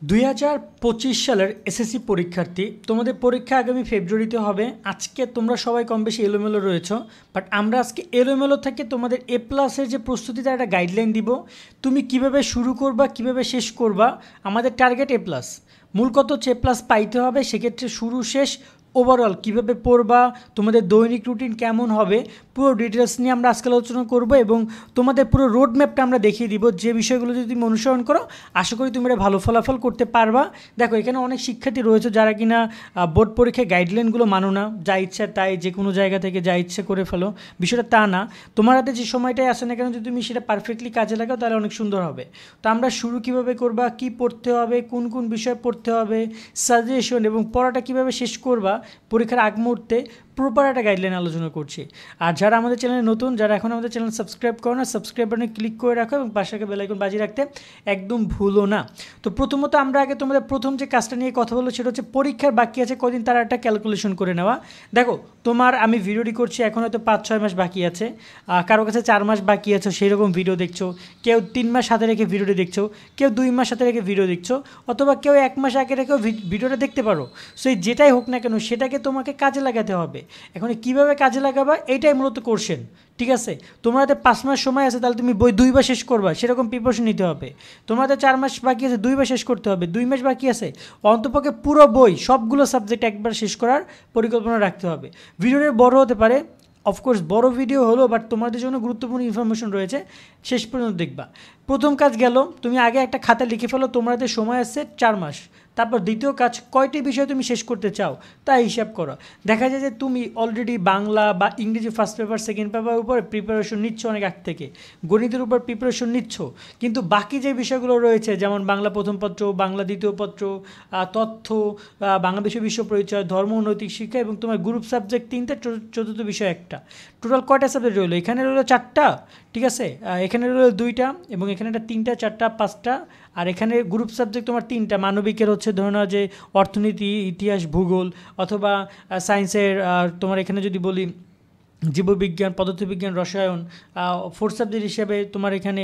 2025 সালের এসএসসি পরীক্ষার্থী, তোমাদের পরীক্ষা আগামী ফেব্রুয়ারিতে হবে। আজকে তোমরা সবাই কম বেশি এলোমেলো রয়েছ, বাট আমরা আজকে এলোমেলো থেকে তোমাদের এ প্লাসের যে প্রস্তুতি তার একটা গাইডলাইন দিব। তুমি কিভাবে শুরু করবা, কিভাবে শেষ করবা। আমাদের টার্গেট এ প্লাস, মূল কত হচ্ছে এ প্লাস পাইতে হবে। সেক্ষেত্রে শুরু শেষ ওভারঅল কীভাবে পড়বা, তোমাদের দৈনিক রুটিন কেমন হবে, পুরো ডিটেলস নিয়ে আমরা আজকে আলোচনা করব এবং তোমাদের পুরো রোড ম্যাপটা আমরা দেখিয়ে দিব। যে বিষয়গুলো যদি তুমি অনুসরণ করো, আশা করি তুমি এটা ভালো ফলাফল করতে পারবা। দেখো, এখানে অনেক শিক্ষার্থী রয়েছে যারা কিনা বোর্ড পরীক্ষায় গাইডলাইনগুলো মানো না, যা ইচ্ছা তাই যে কোনো জায়গা থেকে যা ইচ্ছে করে ফেলো। বিষয়টা তা না, তোমার হাতে যে সময়টাই আসে না কেন, যদি তুমি সেটা পারফেক্টলি কাজে লাগাও তাহলে অনেক সুন্দর হবে। তো আমরা শুরু কীভাবে করবা, কি পড়তে হবে, কোন কোন বিষয় পড়তে হবে, সাজেশন এবং পড়াটা কীভাবে শেষ করবা পরীক্ষার আগ মুহূর্তে, প্রপার একটা গাইডলাইন আলোচনা করছি। আর যারা আমাদের চ্যানেলে নতুন, যারা এখন আমাদের চ্যানেল সাবস্ক্রাইব করো না, সাবস্ক্রাইব বাটনে ক্লিক করে রাখো এবং পাশে বেল আইকন বাজিয়ে রাখতে একদম ভুলো না। তো প্রথমত আমরা আগে তোমাদের প্রথম যে কাজটা নিয়ে কথা বলবো সেটা হচ্ছে পরীক্ষার বাকি আছে কদিন, তার একটা ক্যালকুলেশন করে নেওয়া। দেখো, তোমার আমি ভিডিওটি করছি এখন হয়তো 5-6 মাস বাকি আছে, কারো কাছে 4 মাস বাকি আছে, সেই রকম ভিডিও দেখছো। কেউ 3 মাস হাতে রেখে ভিডিওটি দেখছো, কেউ 2 মাস হাতে রেখে ভিডিও দেখছো, অথবা কেউ 1 মাস আগে রেখেও ভিডিওটা দেখতে পারো। সেই যেটাই হোক না কেন সেটাকে তোমাকে কাজে লাগাতে হবে। এখন কীভাবে কাজে লাগাবা এইটাই মূলত কোশ্চেন, ঠিক আছে? তোমার হাতে 5 মাস সময় আছে, তাহলে তুমি বই 2 বার শেষ করবা, সেরকম প্রিপারেশন নিতে হবে। তোমার হাতে 4 মাস বাকি আছে, 2 বার শেষ করতে হবে। 2 মাস বাকি আছে, অন্তপক্ষে পুরো বই সবগুলো সাবজেক্ট একবার শেষ করার পরিকল্পনা রাখতে হবে। ভিডিওটা বড় হতে পারে, অফকোর্স বড় ভিডিও হলো, বাট তোমাদের জন্য গুরুত্বপূর্ণ ইনফরমেশন রয়েছে, শেষ পর্যন্ত দেখবা। প্রথম কাজ গেল, তুমি আগে একটা খাতা লিখে ফেলো তোমার হাতে সময় আছে 4 মাস। তারপর দ্বিতীয় কাজ, কয়টি বিষয় তুমি শেষ করতে চাও তা হিসাব করো। দেখা যায় যে তুমি অলরেডি বাংলা বা ইংরেজি ফার্স্ট পেপার সেকেন্ড পেপারের উপর প্রিপারেশন নিচ্ছ অনেক আগ থেকে, গণিতের উপর প্রিপারেশন নিচ্ছ, কিন্তু বাকি যে বিষয়গুলো রয়েছে যেমন বাংলা প্রথম পত্র, বাংলা দ্বিতীয় পত্র, তথ্য, বাংলা বিষয় বিশ্ব পরিচয়, ধর্ম ও নৈতিক শিক্ষা এবং তোমার গ্রুপ সাবজেক্ট 3টা, চতুর্থ বিষয় 1টা, টোটাল কয়টা সাবজেক্ট রইলো? এখানে রইলো 4টা, ঠিক আছে? এখানে রইলো 2টা এবং এখানে একটা 3টা, 4টা, 5টা, আর এখানে গ্রুপ সাবজেক্ট তোমার 3টা। মানবিকের হচ্ছে ধরে নাও যে অর্থনীতি, ইতিহাস, ভূগোল, অথবা সায়েন্সের তোমার এখানে যদি বলি জীববিজ্ঞান, পদার্থবিজ্ঞান, রসায়ন। ফোর্থ সাবজেক্ট হিসেবে তোমার এখানে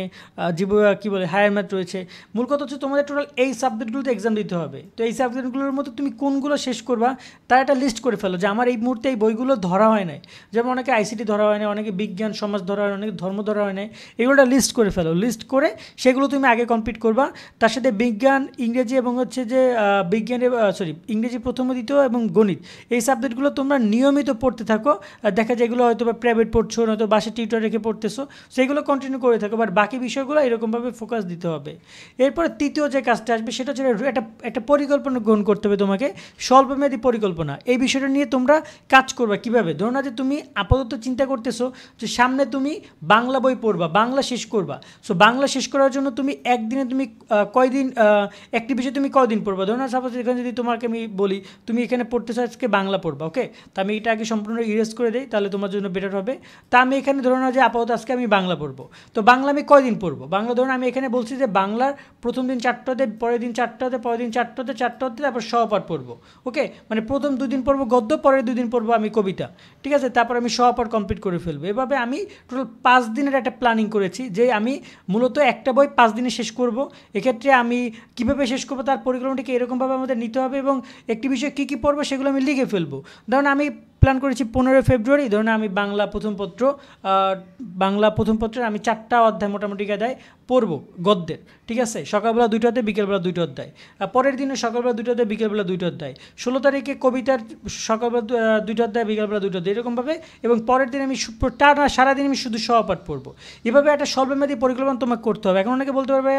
কী বলে হায়ার ম্যাথ রয়েছে। মূল কথা হচ্ছে তোমাদের টোটাল এই সাবজেক্টগুলোতে এক্সাম দিতে হবে। তো এই সাবজেক্টগুলোর মধ্যে তুমি কোনগুলো শেষ করবা তার একটা লিস্ট করে ফেলো, যে আমার এই মুহূর্তে এই বইগুলো ধরা হয় নাই। যেমন অনেকে আইসিটি ধরা হয় না, অনেকে বিজ্ঞান সমাজ ধরা হয় না, অনেকে ধর্ম ধরা হয় নাই। এগুলোটা লিস্ট করে ফেলো। লিস্ট করে সেগুলো তুমি আগে কমপ্লিট করবা। তার সাথে বিজ্ঞান, ইংরেজি এবং হচ্ছে যে ইংরেজি প্রথম, দ্বিতীয় এবং গণিত, এই সাবজেক্টগুলো তোমরা নিয়মিত পড়তে থাকো। দেখা যায় এগুলো হয়তো বা প্রাইভেট পড়ছো, নয়তো বাসে টিউটর রেখে পড়তেছো, সেগুলো কন্টিনিউ করে থাকো। বাট বাকি বিষয়গুলো এরকমভাবে ফোকাস দিতে হবে। এরপরে তৃতীয় যে কাজটা আসবে সেটা হচ্ছে একটা পরিকল্পনা গ্রহণ করতে হবে তোমাকে, স্বল্পমেয়াদী পরিকল্পনা। এই বিষয়টা নিয়ে তোমরা কাজ করবা কীভাবে। ধরো না যে তুমি আপাতত চিন্তা করতেছো যে সামনে তুমি বাংলা বই পড়বা, বাংলা শেষ করবা। সো বাংলা শেষ করার জন্য তুমি একদিনে তুমি কয়দিন, একটি বিষয় তুমি কয়দিন পড়বা। ধরো না সাপোজ এখানে যদি তোমাকে আমি বলি তুমি এখানে পড়তেছো আজকে বাংলা পড়বা, ওকে? তা আমি এটা আগে সম্পূর্ণ ইরেজ করে দিই, তাহলে তোমার জন্য বেটার হবে। তা আমি এখানে ধরো না যে আপাতত আজকে আমি বাংলা পড়বো, তো বাংলা আমি কয়দিন পড়বো। বাংলা ধরুন আমি এখানে বলছি যে বাংলার প্রথম দিন 4টাতে, পরের দিন 4টাতে, পরের দিন 4টাতে, 4টাতে, তারপর সহপাঠ পড়বো, ওকে? মানে প্রথম 2 দিন পড়বো গদ্য, পরের 2 দিন পড়বো আমি কবিতা, ঠিক আছে? তারপর আমি সহপাঠ কমপ্লিট করে ফেলবো। এভাবে আমি টোটাল 5 দিনের একটা প্ল্যানিং করেছি, যে আমি মূলত একটা বই 5 দিনে শেষ করব। এক্ষেত্রে আমি কীভাবে শেষ করবো তার পরিকল্পনাটিকে এরকমভাবে আমাদের নিতে হবে এবং একটি বিষয় কী কী পড়বো সেগুলো আমি লিখে ফেলবো। ধরুন আমি প্ল্যান করেছি 15 ফেব্রুয়ারি, ধরুন আমি বাংলা প্রথম পত্রের আমি 4টা অধ্যায় মোটামুটি গাদায় পড়বো গদ্যের, ঠিক আছে? সকালবেলা 2টা অধ্যায়, বিকেলবেলা 2টা অধ্যায়। পরের দিনে সকালবেলা 2টা অধ্যায়, বিকেলবেলা 2টা অধ্যায়। 16 তারিখে কবিতার সকালবেলা 2টা অধ্যায়, বিকেলবেলা 2টা অধ্যায়, এরকমভাবে। এবং পরের দিন আমি সারাদিন আমি শুধু সহপাঠ পড়বো। এভাবে একটা স্বল্পমেয়াদী পরিকল্পনা তোমাকে করতে হবে। এখন অনেকে বলতে পারবে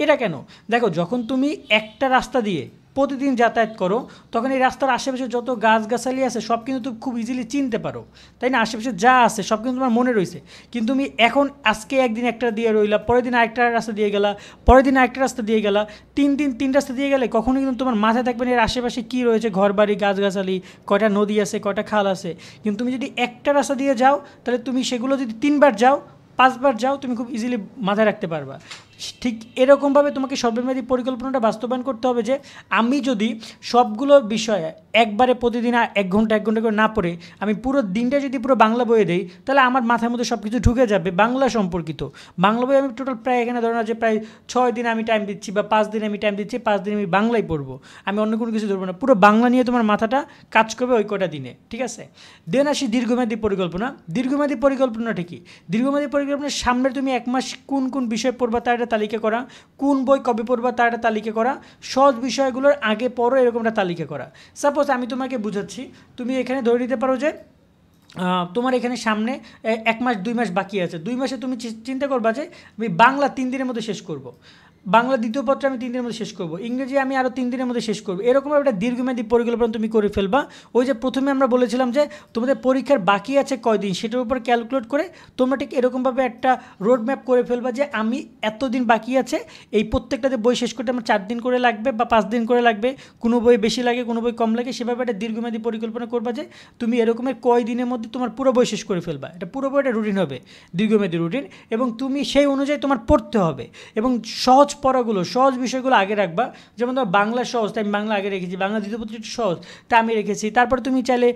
এটা কেন? দেখো, যখন তুমি একটা রাস্তা দিয়ে প্রতিদিন যাতায়াত করো, তখন এই রাস্তার আশেপাশে যত গাছগাছালি আছে সব কিন্তু তুমি খুব ইজিলি চিনতে পারো, তাই না? আশেপাশে যা আছে সব কিন্তু তোমার মনে রয়েছে। কিন্তু তুমি এখন আজকে একদিন একটা দিয়ে রইলা, পরের দিন আরেকটা রাস্তা দিয়ে গেলা, পরের দিন আরেকটা রাস্তা দিয়ে গেলা, 3 দিন 3 রাস্তা দিয়ে গেলে কখনোই কিন্তু তোমার মাথায় থাকবে না এর আশেপাশে কী রয়েছে, ঘরবাড়ি, গাছগাছালি, কয়টা নদী আছে, কয়টা খাল আছে। কিন্তু তুমি যদি একটা রাস্তা দিয়ে যাও, তাহলে তুমি সেগুলো যদি 3 বার যাও, 5 বার যাও, তুমি খুব ইজিলি মাথায় রাখতে পারবা। ঠিক এরকমভাবে তোমাকে স্বল্পমেয়াদী পরিকল্পনাটা বাস্তবায়ন করতে হবে যে আমি যদি সবগুলো বিষয়ে একবারে প্রতিদিন 1 ঘন্টা করে না পড়ে আমি পুরো দিনটা যদি পুরো বাংলা বইয়ে দিই, তাহলে আমার মাথার মধ্যে সব কিছু ঢুকে যাবে বাংলা সম্পর্কিত। বাংলা বই আমি টোটাল প্রায় এখানে ধরো না যে প্রায় 6 দিন আমি টাইম দিচ্ছি বা 5 দিন আমি টাইম দিচ্ছি, 5 দিন আমি বাংলাই পড়বো, আমি অন্য কোনো কিছু ধরবো না, পুরো বাংলা নিয়ে তোমার মাথাটা কাজ করবে ওই কটা দিনে, ঠিক আছে। দেন আসি দীর্ঘমেয়াদী পরিকল্পনা। দীর্ঘমেয়াদী পরিকল্পনাটা কি? দীর্ঘমেয়াদী পরিকল্পনার সামনে তুমি 1 মাস কোন কোন বিষয় পড়বা তার একটা তালিকা করা, কোন বই কবে পড়বা তার একটা তালিকা করা, সহজ বিষয়গুলোর আগে পড়ো এরকম একটা তালিকা করা। সাপোজ আমি তোমাকে বুঝাচ্ছি, তুমি এখানে ধরে নিতে পারো যে তোমার এখানে সামনে 1 মাস 2 মাস বাকি আছে, 2 মাসে তুমি চিন্তা করবা যে আমি বাংলা 3 দিনের মধ্যে শেষ করব, বাংলা দ্বিতীয় পত্র আমি 3 দিনের মধ্যে শেষ করব, ইংরেজি আমি আরও 3 দিনের মধ্যে শেষ করব। এরকম একটা দীর্ঘমেয়াদী পরিকল্পনা তুমি করে ফেলবা। ওই যে প্রথমে আমরা বলেছিলাম যে তোমাদের পরীক্ষার বাকি আছে কয়দিন, সেটার উপর ক্যালকুলেট করে তোমরা ঠিক এরকমভাবে একটা রোড ম্যাপ করে ফেলবা যে আমি এতদিন বাকি আছে, এই প্রত্যেকটাতে বই শেষ করতে আমার 4 দিন করে লাগবে বা 5 দিন করে লাগবে, কোনো বই বেশি লাগে কোনো বই কম লাগে, সেভাবে একটা দীর্ঘমেয়াদী পরিকল্পনা করবা যে তুমি এরকমের কয় দিনের মধ্যে তোমার পুরো বই শেষ করে ফেলবা। এটা পুরো বইটা রুটিন হবে, দীর্ঘমেয়াদী রুটিন, এবং তুমি সেই অনুযায়ী তোমার পড়তে হবে এবং সহজ পড়াগুলো সহজ বিষয়গুলো আগে রাখবা। যেমন ধর বাংলা সহজ, তাই আমি বাংলা আগে রেখেছি, বাংলা দ্বিতীয় পত্র সহজ তা আমি রেখেছি। তারপর তুমি চাইলে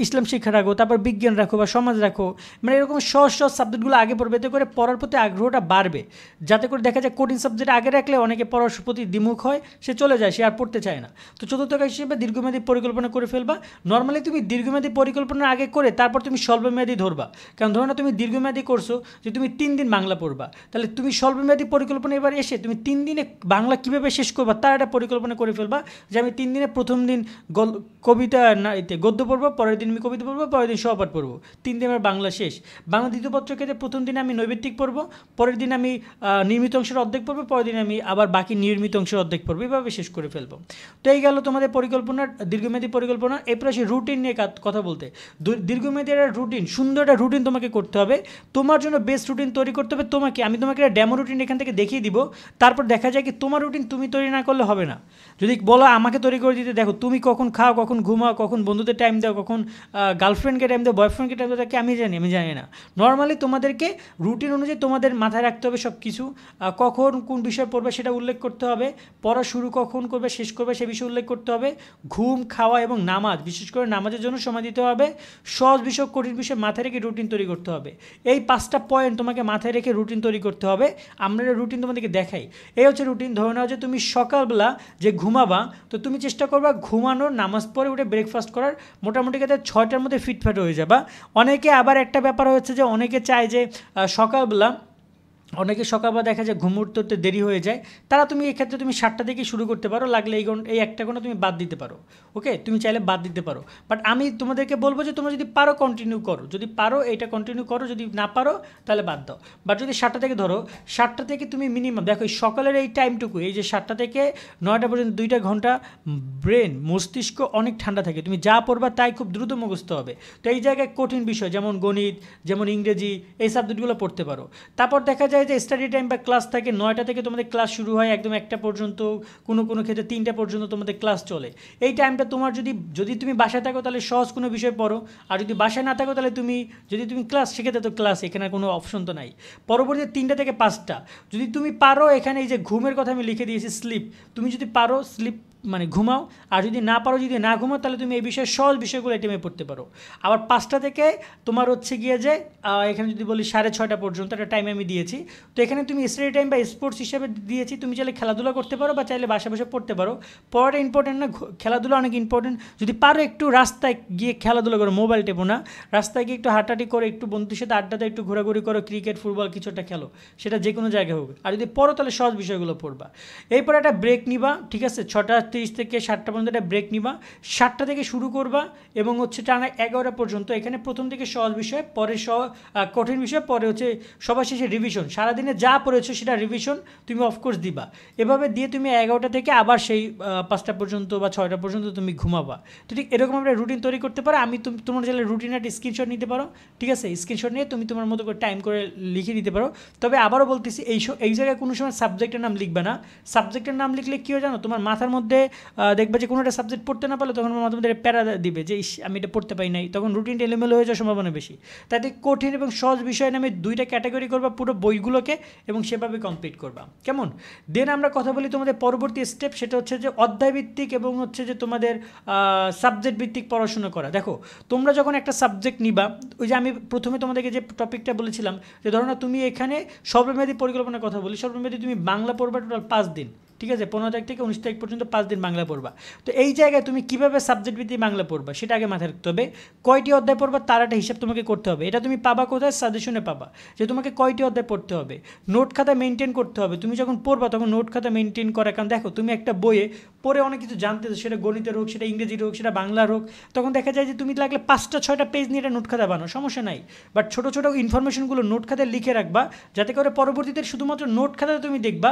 ইসলাম শিক্ষা রাখো, তারপর বিজ্ঞান রাখো বা সমাজ রাখো, মানে এরকম সহজ সহজ সাবজেক্টগুলো আগে পড়বে, এতে করে পড়ার প্রতি আগ্রহটা বাড়বে, যাতে করে দেখা যায় কঠিন সাবজেক্ট আগে রাখলে অনেকে পড়ার প্রতি দ্বিমুখ হয়, সে চলে যায়, সে আর পড়তে চায় না। তো চতুর্থ কাজ হিসেবে দীর্ঘমেয়াদী পরিকল্পনা করে ফেলবা। নর্মালি তুমি দীর্ঘমেয়াদী পরিকল্পনা আগে করে তারপর তুমি স্বল্পমেয়াদী ধরবা, কারণ ধরো না তুমি দীর্ঘমেয়াদী করছো যে তুমি 3 দিন বাংলা পড়বা, তাহলে তুমি স্বল্পমেয়াদী পরিকল্পনা এবার এসে তুমি 3 দিনে বাংলা কীভাবে শেষ করবা তার একটা পরিকল্পনা করে ফেলবা, যে আমি 3 দিনে প্রথম দিন কবিতা না এতে গদ্য পড়বো, পরের দিন আমি কবিতা পড়বো, পরের দিন সহপাঠ পড়বো, 3 দিন আমার বাংলা শেষ। বাংলা দ্বিতীয় পত্র ক্ষেত্রে প্রথম দিনে আমি নৈবেত্তিক পড়বো, পরের দিন আমি নির্মিত অংশের অর্ধেক পড়বো, পরের দিন আমি আবার বাকি নির্মিত অংশের অর্ধেক পড়বো, এভাবে শেষ করে ফেলবো। তো এই গেল তোমাদের পরিকল্পনার দীর্ঘমেয়াদী পরিকল্পনা। এরপর আসি রুটিন নিয়ে কথা বলতে। দীর্ঘমেয়াদী একটা রুটিন, সুন্দর একটা রুটিন তোমাকে করতে হবে, তোমার জন্য বেস্ট রুটিন তৈরি করতে হবে তোমাকে। আমি তোমাকে একটা ডেমো রুটিন এখান থেকে দেখিয়ে দিব, তারপর দেখা যায় কি তোমার রুটিন তুমি তৈরি না করলে হবে না। যদি বলো আমাকে তৈরি করে দিতে, দেখো তুমি কখন খাও, কখন ঘুমাও, কখন বন্ধুদের টাইম দাও, কখন গার্লফ্রেন্ডকে টাইম দাও, বয়ফ্রেন্ডকে টাইম দাও, তাকে আমি জানি না। নর্মালি তোমাদেরকে রুটিন অনুযায়ী তোমাদের মাথায় রাখতে হবে সব কিছু, কখন কোন বিষয় পড়বে সেটা উল্লেখ করতে হবে, পড়া শুরু কখন করবে শেষ করবে সে বিষয়ে উল্লেখ করতে হবে, ঘুম খাওয়া এবং নামাজ, বিশেষ করে নামাজের জন্য সময় দিতে হবে, সহজ বিষয় কঠিন বিষয় মাথায় রেখে রুটিন তৈরি করতে হবে। এই 5টা পয়েন্ট তোমাকে মাথায় রেখে রুটিন তৈরি করতে হবে। আমরা রুটিন তোমাদেরকে দেখাই। এই হচ্ছে রুটিন। ধরে নাও যে তুমি সকালবেলা যে ঘুমাবা, তো তুমি চেষ্টা করবা ঘুমানোর, নামাজ পড়ে উঠে ব্রেকফাস্ট করার মোটামুটি ক্ষেত্রে 6টার মধ্যে ফিটফাট হয়ে যাবা। অনেকে আবার একটা ব্যাপার হচ্ছে যে অনেকে চায় যে সকালবেলা, অনেকে সকালবেলা দেখা যায় ঘুম উঠতে দেরি হয়ে যায়, তারা তুমি এক্ষেত্রে তুমি 7টা থেকে শুরু করতে পারো, লাগলে এই 1টা ঘন্টা তুমি বাদ দিতে পারো, ওকে, তুমি চাইলে বাদ দিতে পারো। বাট আমি তোমাদেরকে বলবো যে তোমরা যদি পারো কন্টিনিউ করো, যদি পারো এইটা কন্টিনিউ করো, যদি না পারো তাহলে বাদ দাও। বাট যদি 7টা থেকে ধরো, 7টা থেকে তুমি মিনিমাম দেখো এই সকালের এই টাইমটুকু, এই যে 7টা থেকে 9টা পর্যন্ত 2টা ঘন্টা ব্রেন মস্তিষ্ক অনেক ঠান্ডা থাকে, তুমি যা পড়বা তাই খুব দ্রুত মুখস্থ হবে। তো এই জায়গায় কঠিন বিষয় যেমন গণিত, যেমন ইংরেজি, এই সাবজেক্টগুলো পড়তে পারো। তারপর দেখা যায় যে স্টাডি টাইম বা ক্লাস থাকে 9টা থেকে তোমাদের ক্লাস শুরু হয় একদম 1টা পর্যন্ত, কোনো ক্ষেত্রে 3টা পর্যন্ত তোমাদের ক্লাস চলে। এই টাইমটা তোমার যদি তুমি বাসায় থাকো তাহলে সহজ কোনো বিষয় পড়ো, আর যদি বাসায় না থাকো তাহলে যদি তুমি ক্লাস সেক্ষেত্রে তো ক্লাস, এখানে কোনো অপশন তো নাই। পরবর্তী 3টা থেকে 5টা যদি তুমি পারো, এখানে এই যে ঘুমের কথা আমি লিখে দিয়েছি স্লিপ, তুমি যদি পারো স্লিপ মানে ঘুমাও, আর যদি না পারো, যদি না ঘুমাও তাহলে তুমি এই বিষয়ে সহজ বিষয়গুলো এই টাইমে পড়তে পারো। আবার 5টা থেকে তোমার হচ্ছে গিয়ে যে এখানে যদি বলি 6:30 পর্যন্ত একটা টাইম আমি দিয়েছি, তো এখানে তুমি স্টাডি টাইম বা স্পোর্টস হিসেবে দিয়েছি, তুমি চাইলে খেলাধুলা করতে পারো বা চাইলে বাসা বসে পড়তে পারো। পড়াটা ইম্পর্টেন্ট না, খেলাধুলা অনেক ইম্পর্টেন্ট। যদি পারো একটু রাস্তায় গিয়ে খেলাধুলা করো, মোবাইল টেপো না, রাস্তায় গিয়ে একটু হাঁটাহাঁটি করে, একটু বন্ধুদের সাথে আড্ডাতে একটু ঘোরাঘুরি করো, ক্রিকেট ফুটবল কিছু একটা খেলো, সেটা যে কোনো জায়গায় হোক। আর যদি পড়ো তাহলে সহজ বিষয়গুলো পড়বা। এরপর একটা ব্রেক নিবা, ঠিক আছে, 6:30 থেকে 7টা পর্যন্ত একটা ব্রেক নিবা, 7টা থেকে শুরু করবা এবং হচ্ছে টানা 11টা পর্যন্ত। এখানে প্রথম থেকে সহজ বিষয়, পরে কঠিন বিষয়, পরে হচ্ছে সবার শেষে রিভিশন, সারাদিনে যা পড়েছো সেটা রিভিশন তুমি অফকোর্স দিবা। এভাবে দিয়ে তুমি 11টা থেকে আবার সেই 5টা পর্যন্ত বা 6টা পর্যন্ত তুমি ঘুমাবা। তো ঠিক এরকম আমরা রুটিন তৈরি করতে পারো। আমি তোমার চাইলে রুটিন একটা স্ক্রিনশট নিতে পারো, ঠিক আছে, স্ক্রিনশট নিয়ে তুমি তোমার মতো করে টাইম করে লিখে দিতে পারো। তবে আবারও বলতেছি, এই জায়গায় কোনো সময় সাবজেক্টের নাম লিখবে না। সাবজেক্টের নাম লিখলে কী হয় জানো, তোমার মাথার মধ্যে দেখবে যে কোনো একটা সাবজেক্ট পড়তে না পারলে তখন মাঝে মধ্যে প্যারা দিবে যে আমি এটা পড়তে পারি নাই, তখন রুটিনটা এলোমেলো হয়ে যাওয়ার সম্ভাবনা বেশি। তাতে কঠিন এবং সহজ বিষয় নামে দুইটা ক্যাটাগরি করবা পুরো বইগুলোকে এবং সেভাবে কমপ্লিট করবা, কেমন? দেন আমরা কথা বলি তোমাদের পরবর্তী স্টেপ, সেটা হচ্ছে যে অধ্যায়ভিত্তিক এবং হচ্ছে যে তোমাদের সাবজেক্ট ভিত্তিক পড়াশোনা করা। দেখো তোমরা যখন একটা সাবজেক্ট নিবা, ওই যে আমি প্রথমে তোমাদেরকে যে টপিকটা বলেছিলাম যে ধরো না তুমি এখানে স্বল্পমেয়াদী পরিকল্পনার কথা বলি, স্বল্পমেয়াদী তুমি বাংলা পড়বা টোটাল 5 দিন, ঠিক আছে? 15 তারিখ থেকে 19 তারিখ পর্যন্ত 5 দিন বাংলা পড়বা। তো এই জায়গায় তুমি কীভাবে সাবজেক্ট ভিত্তিক বাংলা পড়বা সেটা আগে মাথায় রাখতে হবে। কয়টি অধ্যায় পড়বা তার একটা হিসাব তোমাকে করতে হবে। এটা তুমি পাবা কোথায়? সাজেশনে পাবা যে তোমাকে কয়টি অধ্যায় পড়তে হবে। নোট খাতা মেনটেন করতে হবে, তুমি যখন পড়বা তখন নোট খাতা মেনটেন করা। কারণ দেখো তুমি একটা বইয়ে পড়ে অনেক কিছু জানতে, সেটা গণিতের হোক, সেটা ইংরেজির হোক, সেটা বাংলার হোক, তখন দেখা যায় যে তুমি লাগলে 5টা 6টা পেজ নিয়ে এটা নোট খাতা বানাও, সমস্যা নাই। বাট ছোটো ছোটো ইনফরমেশনগুলো নোট খাতায় লিখে রাখবা, যাতে করে পরবর্তীতে শুধুমাত্র নোট খাতাটা তুমি দেখবা,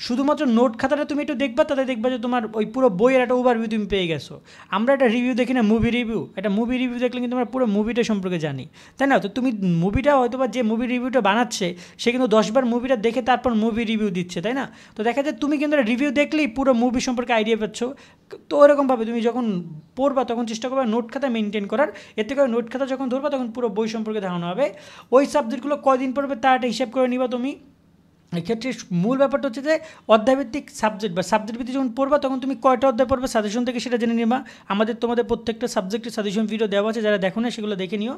শুধুমাত্র নোট খাতাটা তুমি একটু দেখবা, তাতে দেখবা যে তোমার ওই পুরো বইয়ের একটা ওভারভিউ তুমি পেয়ে গেছো। আমরা একটা রিভিউ দেখি না, মুভি রিভিউ, একটা মুভি রিভিউ দেখলে কিন্তু আমরা পুরো মুভিটা সম্পর্কে জানি, তাই না? তো তুমি মুভিটা হয়তো বা যে মুভি রিভিউটা বানাচ্ছে সে কিন্তু 10বার মুভিটা দেখে তারপর মুভি রিভিউ দিচ্ছে, তাই না? তো দেখা যায় তুমি কিন্তু রিভিউ দেখলেই পুরো মুভি সম্পর্কে আইডিয়া পাচ্ছ। তো ওরকমভাবে তুমি যখন পড়বা তখন চেষ্টা করবা নোট খাতা মেনটেন করার, এতে করে নোট খাতা যখন ধরবা তখন পুরো বই সম্পর্কে ধারণা হবে। ওই সাবজেক্টগুলো কয়দিন পড়বে তার একটা হিসাব করে নিবা তুমি। এক্ষেত্রে মূল ব্যাপারটা হচ্ছে যে অধ্যায়ভিত্তিক সাবজেক্ট বা সাবজেক্ট ভিত্তিক যখন পড়বা তখন তুমি কয়টা অধ্যায় পড়বে সাজেশন থেকে সেটা জেনে নিবা। তোমাদের প্রত্যেকটা সাবজেক্টের সাজেশন ভিডিও দেওয়া আছে, যারা দেখো না সেগুলো দেখে নিও,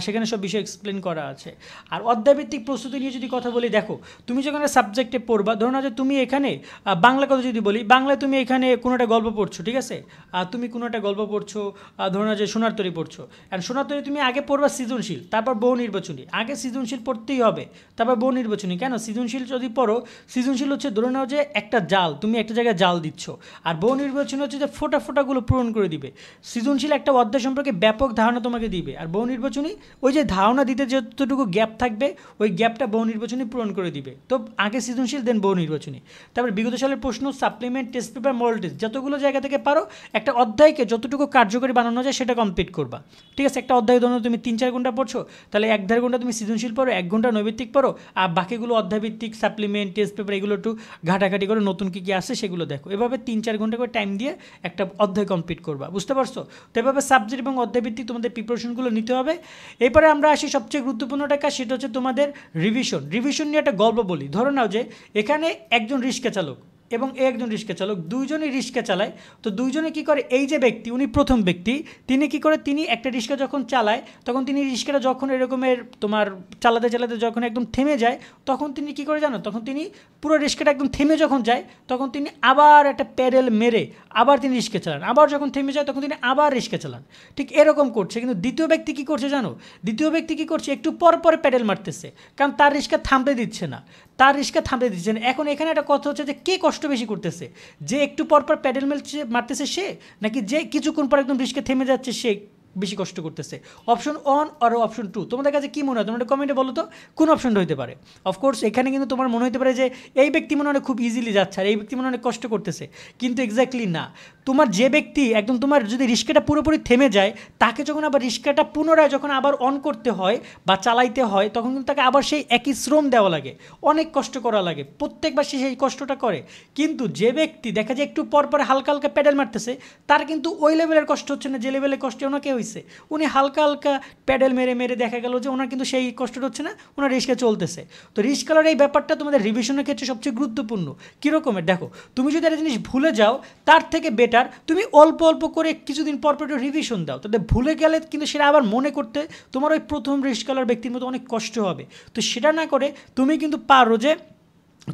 সেখানে সব বিষয় এক্সপ্লেন করা আছে। আর অধ্যায়ভিত্তিক প্রস্তুতি নিয়ে যদি কথা বলি, দেখো তুমি যখন সাবজেক্টে পড়বা, ধরো না যে তুমি এখানে বাংলা কথা যদি বলি, বাংলায় তুমি এখানে কোনো একটা গল্প পড়ছো, ঠিক আছে? তুমি কোনো একটা গল্প পড়ছো, ধরো না যে সোনার তরী পড়ছো, আর সোনার তরী তুমি আগে পড়বা সৃজনশীল, তারপর বহু নির্বাচনী। আগে সৃজনশীল পড়তেই হবে, তারপর বহু নির্বাচনী। কেন? সৃজনশীল যদি পড়ো, সৃজনশীল হচ্ছে ধরে নাও যে একটা জাল, তুমি একটা জায়গায় জাল দিচ্ছ, আর বহু নির্বাচনী হচ্ছে যে ফোটাগুলো পূরণ করে দিবে। সৃজনশীল একটা অধ্যায় সম্পর্কে ব্যাপক ধারণা তোমাকে দিবে, আর বহু নির্বাচনী ওই যে ধারণা দিতে যতটুকু গ্যাপ থাকবে ওই গ্যাপটা বহু নির্বাচনী পূরণ করে দিবে। তো আগে সৃজনশীল, দেন বহু নির্বাচনী। তারপর বিগত সালের প্রশ্ন, supplement, test paper, model test, যতগুলো জায়গা থেকে পারো একটা অধ্যায়কে যতটুকু কার্যকরী বানানো যায় সেটা কমপ্লিট করবা, ঠিক আছে? একটা অধ্যায় ধরো তুমি 3-4 ঘন্টা পড়ছো, তাহলে 1-1.5 ঘন্টা তুমি সৃজনশীল পড়ো, 1 ঘন্টা নৈবিত্তিক পড়ো, আর বাকিগুলো অধ্যায়ভিত্তিক, সাপ্লিমেন্ট, টেস্ট পেপার এগুলো একটু ঘাটাঘাটি করে নতুন কী কী আসে সেগুলো দেখো। এভাবে 3-4 ঘন্টা করে টাইম দিয়ে একটা অধ্যায় কমপ্লিট করবা, বুঝতে পারছো? তো এভাবে সাবজেক্ট এবং অধ্যায়ভিত্তিক তোমাদের প্রিপারেশনগুলো নিতে হবে। এরপরে আমরা আসি সবচেয়ে গুরুত্বপূর্ণ কাজ, সেটা হচ্ছে তোমাদের রিভিশন নিয়ে একটা গল্প বলি। ধরো নাও যে এখানে একজন রিক্সা চালক এবং একজন রিক্সা চালক, দুইজনই রিক্সা চালায়। তো দুইজনে কি করে, এই যে ব্যক্তি উনি প্রথম ব্যক্তি, তিনি কি করে, তিনি একটা রিক্সা যখন চালায় তখন তিনি রিক্সাটা যখন এরকমের তোমার চালাতে চালাতে যখন একদম থেমে যায় তখন তিনি কি করে জানো, তখন তিনি পুরো রিক্সাটা একদম থেমে যখন যায় তখন তিনি আবার একটা প্যাডেল মেরে আবার তিনি রিক্সা চালান, আবার যখন থেমে যায় তখন তিনি আবার রিক্সা চালান। ঠিক এরকম করছে। কিন্তু দ্বিতীয় ব্যক্তি কি করছে জানো? দ্বিতীয় ব্যক্তি কি করছে, একটু পর পর প্যাডেল মারতেছে, কারণ তার রিক্সা থামতে দিচ্ছে না, এখন এখানে একটা কথা হচ্ছে যে কে কষ্ট বেশি করতেছে, যে একটু পর পর প্যাডেল মারতেছে সে, নাকি যে কিছুক্ষণ পর একদম রিক্সা থেমে যাচ্ছে সে বেশি কষ্ট করতেছে? অপশন 1 আর অপশন 2 তোমাদের কাছে কী মনে হয়? তোমরা কমেন্টে বলো তো কোন অপশনটা হতে পারে। অফকোর্স এখানে কিন্তু তোমার মনে হতে পারে যে এই ব্যক্তি মনে হয় খুব ইজিলি যাচ্ছে আর এই ব্যক্তি মনে হয় কষ্ট করতেছে, কিন্তু এক্স্যাক্টলি না। তোমার যে ব্যক্তি একদম তোমার যদি রিক্সাটা পুরোপুরি থেমে যায়, তাকে যখন আবার রিক্সাটা পুনরায় যখন আবার অন করতে হয় বা চালাইতে হয় তখন কিন্তু তাকে আবার সেই একই শ্রম দেওয়া লাগে, অনেক কষ্ট করা লাগে, প্রত্যেকবার সে সেই কষ্টটা করে। কিন্তু যে ব্যক্তি দেখা যায় একটু পর পর হালকা হালকা প্যাডেল মারতেছে, তার কিন্তু ওই লেভেলের কষ্ট হচ্ছে না যে লেভেলের কষ্ট ওনাকে হয়েছে। উনি হালকা হালকা প্যাডেল মেরে মেরে দেখা গেল যে ওনার কিন্তু সেই কষ্টটা হচ্ছে না, ওনার রিক্সা চলতেছে। তো রিস্কালার এই ব্যাপারটা তোমাদের রিভিশনের ক্ষেত্রে সবচেয়ে গুরুত্বপূর্ণ। কীরকমের দেখো, তুমি যদি একটা জিনিস ভুলে যাও তার থেকে বেটার তুমি অল্প অল্প করে কিছুদিন পর পর রিভিশন দাও, তাতে ভুলে গেলে কিন্তু সেটা আবার মনে করতে তোমার ওই প্রথম রিস্কালার ব্যক্তির মতো অনেক কষ্ট হবে। তো সেটা না করে তুমি কিন্তু পারো যে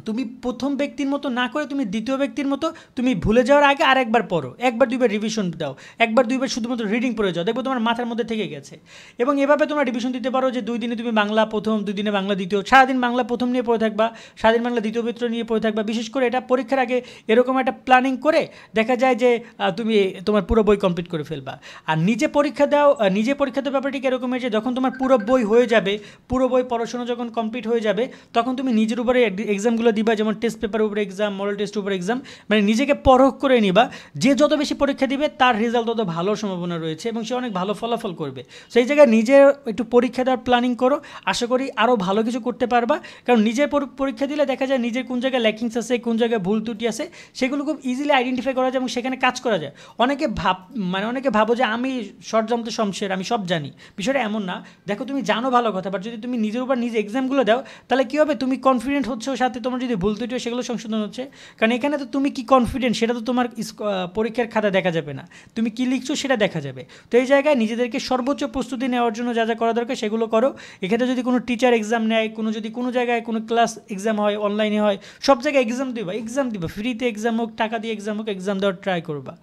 তুমি প্রথম ব্যক্তির মতো না করে তুমি দ্বিতীয় ব্যক্তির মতো তুমি ভুলে যাওয়ার আগে আরেকবার পড়ো, 1-2বার রিভিশন দাও, 1-2বার শুধুমাত্র রিডিং পড়ে যাও, দেখবো তোমার মাথার মধ্যে থেকে গেছে। এবং এভাবে তোমরা রিভিশন দিতে পারো যে 2 দিনে তুমি বাংলা প্রথম, 2 দিনে বাংলা দ্বিতীয়, সারাদিন বাংলা প্রথম নিয়ে পড়ে থাকবা, সারাদিন বাংলা দ্বিতীয় পত্র নিয়ে পড়ে থাকবা। বিশেষ করে এটা পরীক্ষার আগে এরকম একটা প্ল্যানিং করে দেখা যায় যে তুমি তোমার পুরো বই কমপ্লিট করে ফেলবা। আর নিজে পরীক্ষা দেওয়ার ব্যাপারটি এরকম যে যখন তোমার পুরো বই হয়ে যাবে, পুরো বই পড়াশোনা যখন কমপ্লিট হয়ে যাবে তখন তুমি নিজের উপরে এক্সাম এক্সামগুলো দিবা, যেমন টেস্ট পেপারের উপরে এক্সাম, মডেল টেস্টের উপরে এক্সাম, মানে নিজেকে পরখ করে নিবা যে যত বেশি পরীক্ষা দিবে তার রেজাল্ট তত ভালো সম্ভাবনা রয়েছে এবং সে অনেক ভালো ফলাফল করবে। সেই জায়গায় নিজে একটু পরীক্ষা দেওয়ার প্ল্যানিং করো, আশা করি আরও ভালো কিছু করতে পারবা। কারণ নিজের পরীক্ষা দিলে দেখা যায় নিজের কোন জায়গায় ল্যাকিংস আছে, কোন জায়গায় ভুল ত্রুটি আছে, সেগুলো খুব ইজিলি আইডেন্টিফাই করা যায় এবং সেখানে কাজ করা যায়। অনেকে ভাবো যে আমি শর্ট জাম্পতে শমশের, আমি সব জানি, বিষয়টা এমন না। দেখো তুমি জানো ভালো কথা, বাট যদি তুমি নিজের উপর নিজে এক্সামগুলো দাও তাহলে কী হবে, তুমি কনফিডেন্ট হচ্ছে, সাথে তোমার যদি ভুল ত্রুটি হয় সেগুলো সংশোধন হচ্ছে। কারণ এখানে তো তুমি কি কনফিডেন্ট সেটা তো তোমার পরীক্ষার খাতা দেখা যাবে না, তুমি কি লিখছো সেটা দেখা যাবে। তো এই জায়গায় নিজেদেরকে সর্বোচ্চ প্রস্তুতি নেওয়ার জন্য যা যা করা দরকার সেগুলো করো। এক্ষেত্রে যদি কোনো টিচার এক্সাম নেয়, কোনো জায়গায় কোনো ক্লাস এক্সাম হয়, অনলাইনে হয়, সব জায়গায় এক্সাম দিবা, ফ্রিতে এক্সাম হোক, টাকা দিয়ে এক্সাম হোক, এক্সাম দেওয়ার ট্রাই করবা।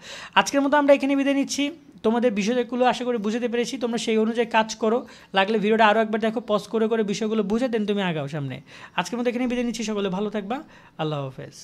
আজকের মতো আমরা এখানে বিদায় নিচ্ছি। তোমাদের বিষয়গুলো আশা করি বুঝতে পেরেছি, তোমরা সেই অনুযায়ী কাজ করো। লাগলে ভিডিওটা আরও একবার দেখো, পজ করে বিষয়গুলো বুঝে দেন তুমি আগাও সামনে। আজকের মতো এখানে বিদায় নিচ্ছি, সকলে ভালো থাকবা, আল্লাহ হাফেজ।